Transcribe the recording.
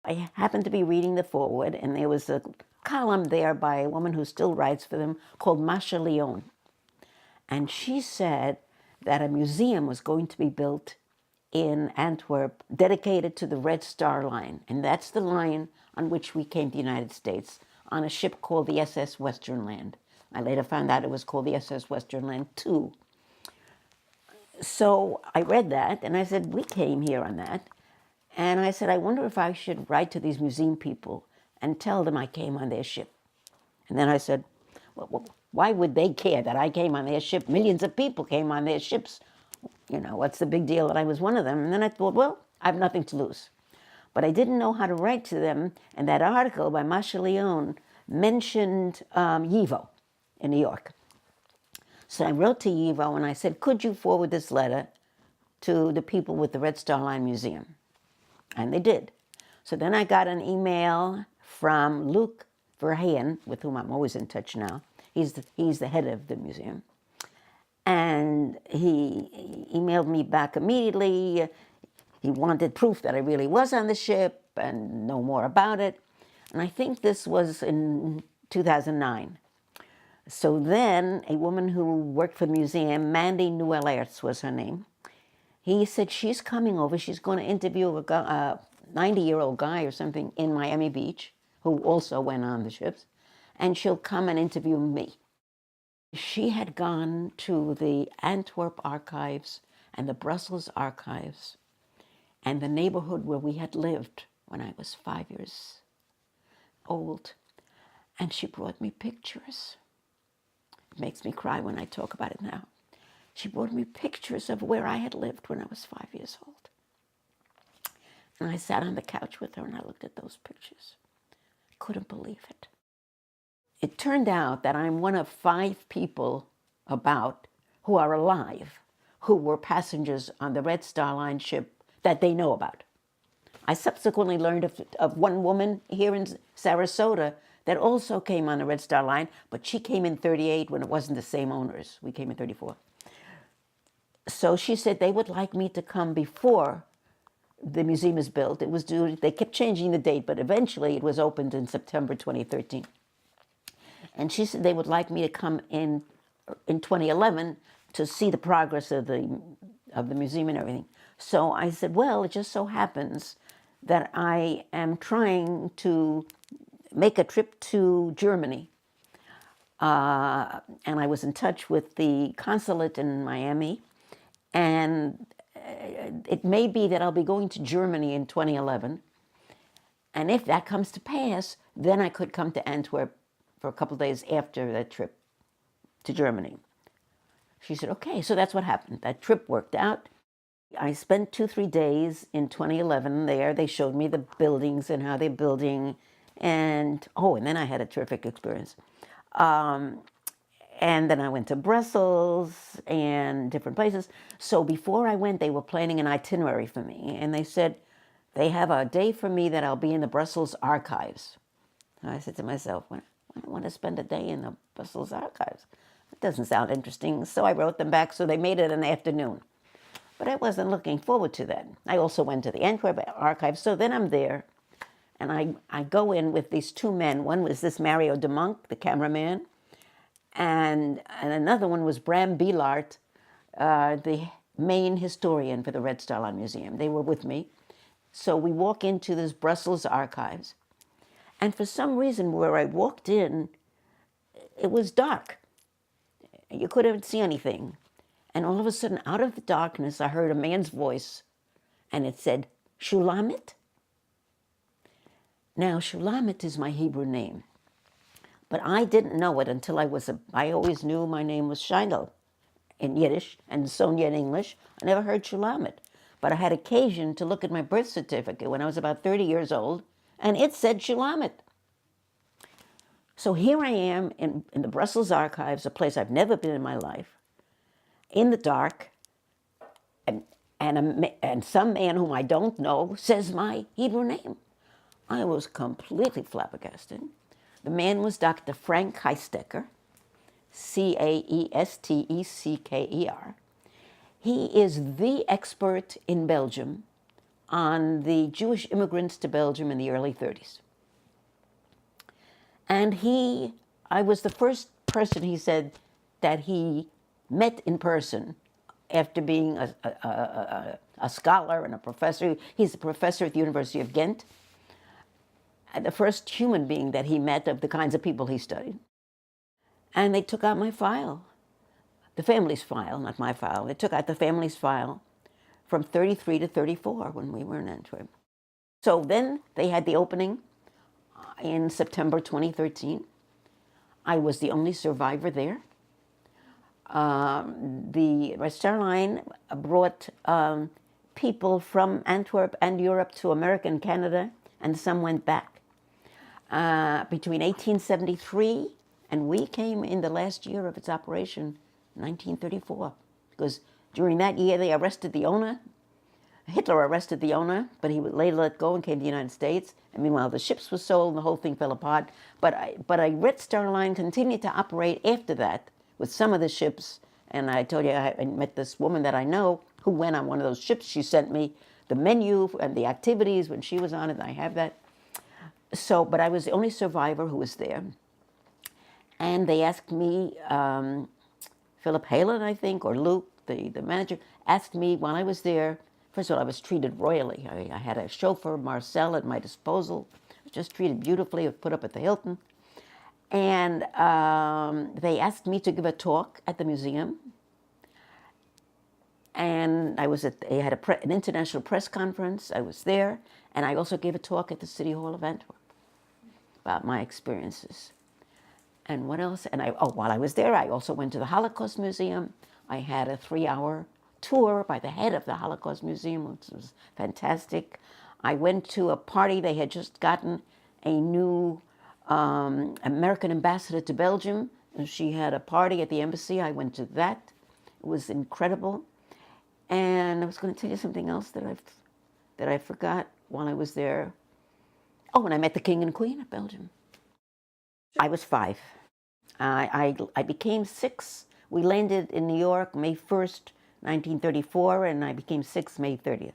I happened to be reading the foreword, and there was a column there by a woman who still writes for them called Masha Leon. And she said that a museum was going to be built in Antwerp dedicated to the Red Star Line. And that's the line on which we came to the United States on a ship called the SS Westernland. I later found out it was called the SS Westernland II. So I read that, and I said, we came here on that. And I said, I wonder if I should write to these museum people and tell them I came on their ship. And then I said, well, why would they care that I came on their ship? Millions of people came on their ships. You know, what's the big deal that I was one of them? And then I thought, well, I have nothing to lose. But I didn't know how to write to them. And that article by Masha Leon mentioned YIVO in New York. So I wrote to YIVO and I said, could you forward this letter to the people with the Red Star Line Museum? And they did. So then I got an email from Luc Verheyen, with whom I'm always in touch now. He's the head of the museum. And he emailed me back immediately. He wanted proof that I really was on the ship and know more about it. And I think this was in 2009. So then a woman who worked for the museum, Mandy Newell-Aerts was her name, he said, she's coming over. She's going to interview a 90-year-old guy or something in Miami Beach who also went on the ships, and she'll come and interview me. She had gone to the Antwerp archives and the Brussels archives and the neighborhood where we had lived when I was 5 years old, and she brought me pictures. It makes me cry when I talk about it now. She brought me pictures of where I had lived when I was 5 years old. And I sat on the couch with her and I looked at those pictures. I couldn't believe it. It turned out that I'm one of 5 people about who are alive, who were passengers on the Red Star Line ship that they know about. I subsequently learned of one woman here in Sarasota that also came on the Red Star Line, but she came in 38 when it wasn't the same owners. We came in 34. So she said they would like me to come before the museum is built. It was due, they kept changing the date, but eventually it was opened in September 2013. And she said they would like me to come in 2011 to see the progress of the museum and everything. So I said, well, it just so happens that I am trying to make a trip to Germany. And I was in touch with the consulate in Miami. And it may be that I'll be going to Germany in 2011. And if that comes to pass, then I could come to Antwerp for a couple of days after that trip to Germany. She said, okay, so that's what happened. That trip worked out. I spent 2-3 days in 2011 there. They showed me the buildings and how they're building. And then I had a terrific experience. And then I went to Brussels and different places. So before I went, they were planning an itinerary for me. And they said, they have a day for me that I'll be in the Brussels archives. And I said to myself, well, I don't want to spend a day in the Brussels archives. That doesn't sound interesting. So I wrote them back, so they made it an afternoon. But I wasn't looking forward to that. I also went to the Antwerp archives. So then I'm there, and I go in with these 2 men. One was this Mario de Monk, the cameraman, and another one was Bram Bielart, the main historian for the Red Star Line Museum. They were with me. So we walk into this Brussels archives. And for some reason, where I walked in, it was dark. You couldn't see anything. And all of a sudden, out of the darkness, I heard a man's voice, and it said, Shulamit. Now, Shulamit is my Hebrew name. But I didn't know it until I always knew my name was Shindel in Yiddish and Sonia in English. I never heard Shulamit. But I had occasion to look at my birth certificate when I was about 30 years old, and it said Shulamit. So here I am in the Brussels archives, a place I've never been in my life, in the dark, and some man whom I don't know says my Hebrew name. I was completely flabbergasted. The man was Dr. Frank Heistecker, Caestecker. He is the expert in Belgium on the Jewish immigrants to Belgium in the early 30s. And I was the first person, he said, that he met in person after being a scholar and a professor. He's a professor at the University of Ghent. And the first human being that he met of the kinds of people he studied. And they took out my file, the family's file, not my file. They took out the family's file from 33 to 34 when we were in Antwerp. So then they had the opening in September 2013. I was the only survivor there. The Wexler brought people from Antwerp and Europe to America and Canada, and some went back. Between 1873 and we came in the last year of its operation, 1934, because during that year they arrested the owner. Hitler arrested the owner, but he was later let go and came to the United States. And meanwhile, the ships were sold and the whole thing fell apart. But a Red Star Line continued to operate after that with some of the ships. And I told you I met this woman that I know who went on one of those ships. She sent me the menu and the activities when she was on it. I have that. So, but I was the only survivor who was there. And they asked me, Philip Halen, I think, or Luke, the manager, asked me when I was there. First of all, I was treated royally. I had a chauffeur, Marcel, at my disposal. I was just treated beautifully. I was put up at the Hilton. And they asked me to give a talk at the museum. And they had an international press conference. I was there. And I also gave a talk at the City Hall of Antwerp about my experiences. And what else? And while I was there, I also went to the Holocaust Museum. I had a 3-hour tour by the head of the Holocaust Museum, which was fantastic. I went to a party. They had just gotten a new American ambassador to Belgium, and she had a party at the embassy. I went to that. It was incredible. And I was going to tell you something else that I forgot while I was there. Oh, and I met the King and Queen of Belgium. I was 5. I became 6. We landed in New York May 1st, 1934, and I became 6 May 30th.